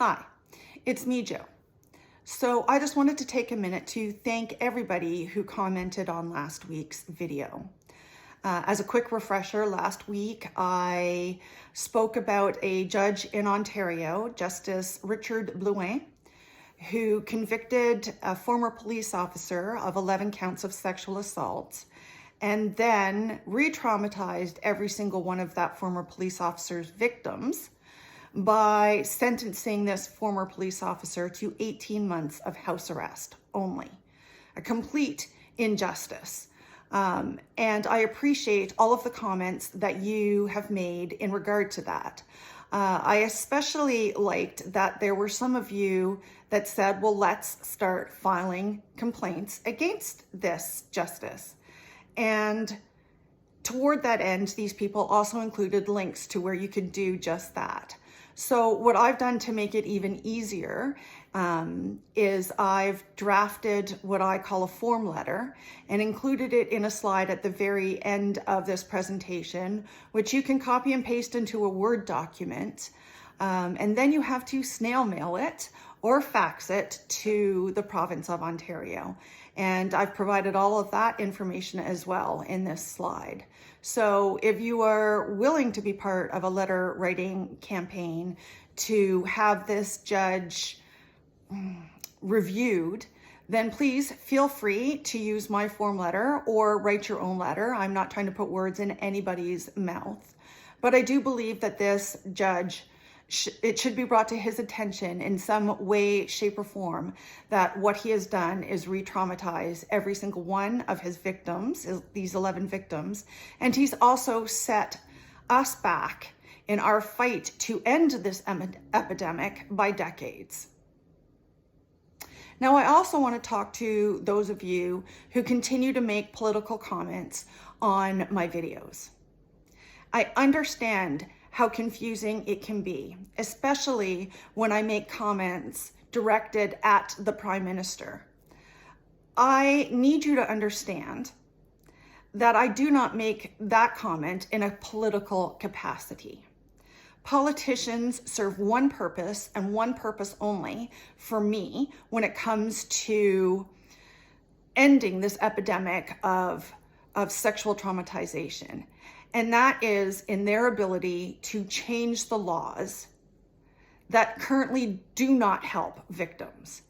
Hi, it's me, Jo. So I just wanted to take a minute to thank everybody who commented on last week's video. As a quick refresher, last week I spoke about a judge in Ontario, Justice Richard Blouin, who convicted a former police officer of 11 counts of sexual assault and then re-traumatized every single one of that former police officer's victims by sentencing this former police officer to 18 months of house arrest only. A complete injustice. And I appreciate all of the comments that you have made in regard to that. I especially liked that there were some of you that said, well, let's start filing complaints against this justice. And toward that end, these people also included links to where you could do just that. So what I've done to make it even easier is I've drafted what I call a form letter and included it in a slide at the very end of this presentation, which you can copy and paste into a Word document. And then you have to snail mail it or fax it to the province of Ontario. And I've provided all of that information as well in this slide. So if you are willing to be part of a letter writing campaign to have this judge reviewed, then please feel free to use my form letter or write your own letter. I'm not trying to put words in anybody's mouth, but I do believe that this judge it should be brought to his attention in some way, shape, or form that what he has done is re-traumatize every single one of his victims, these 11 victims, and he's also set us back in our fight to end this epidemic by decades. Now, I also want to talk to those of you who continue to make political comments on my videos. I understand how confusing it can be, especially when I make comments directed at the Prime Minister. I need you to understand that I do not make that comment in a political capacity. Politicians serve one purpose and one purpose only for me when it comes to ending this epidemic of sexual traumatization. And that is in their ability to change the laws that currently do not help victims,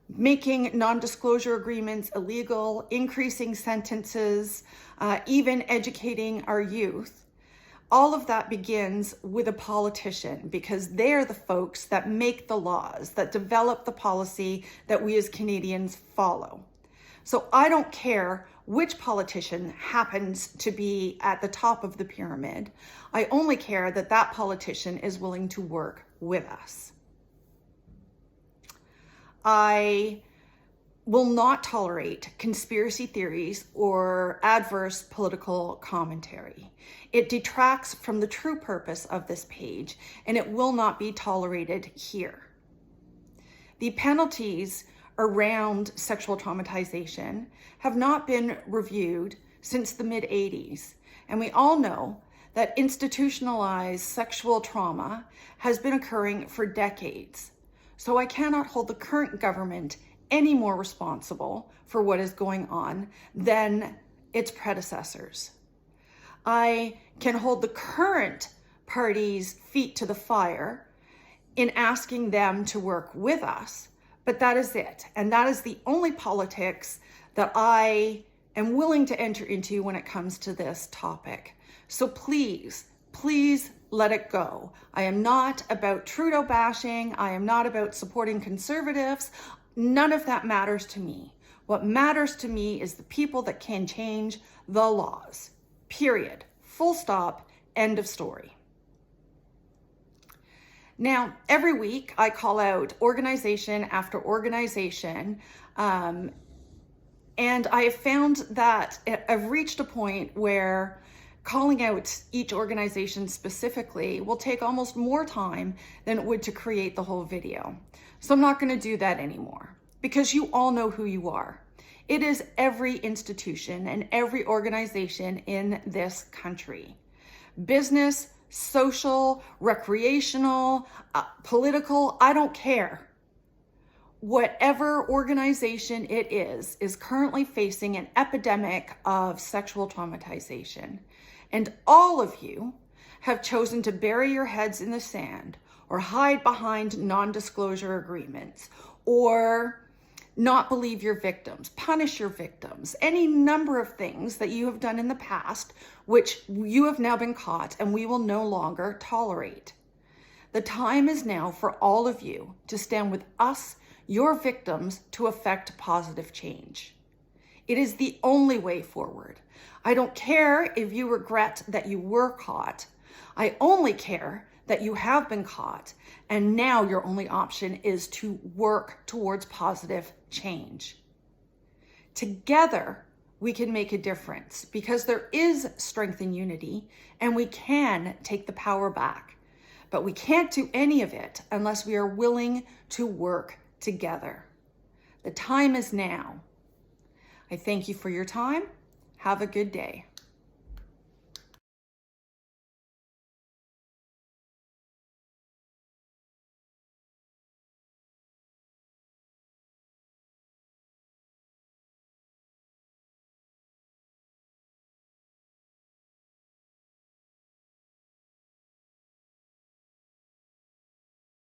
making non-disclosure agreements illegal, increasing sentences, even educating our youth. All of that begins with a politician because they're the folks that make the laws, that develop the policy that we as Canadians follow. So I don't care which politician happens to be at the top of the pyramid. I only care that that politician is willing to work with us. I will not tolerate conspiracy theories or adverse political commentary. It detracts from the true purpose of this page, and it will not be tolerated here. The penalties around sexual traumatization have not been reviewed since the mid-80s. And we all know that institutionalized sexual trauma has been occurring for decades. So I cannot hold the current government any more responsible for what is going on than its predecessors. I can hold the current party's feet to the fire in asking them to work with us. But that is it. And that is the only politics that I am willing to enter into when it comes to this topic. So please, please let it go. I am not about Trudeau bashing. I am not about supporting conservatives. None of that matters to me. What matters to me is the people that can change the laws. Period. Full stop. End of story. Now, every week I call out organization after organization, and I have found that I've reached a point where calling out each organization specifically will take almost more time than it would to create the whole video. So I'm not going to do that anymore because you all know who you are. It is every institution and every organization in this country. Business social, recreational, political, I don't care. Whatever organization it is currently facing an epidemic of sexual traumatization. And all of you have chosen to bury your heads in the sand or hide behind non-disclosure agreements or not believe your victims, punish your victims, any number of things that you have done in the past, which you have now been caught and we will no longer tolerate. The time is now for all of you to stand with us, your victims, to effect positive change. It is the only way forward. I don't care if you regret that you were caught. I only care that you have been caught, and now your only option is to work towards positive change. Together, we can make a difference because there is strength in unity, and we can take the power back. But we can't do any of it unless we are willing to work together. The time is now. I thank you for your time. Have a good day.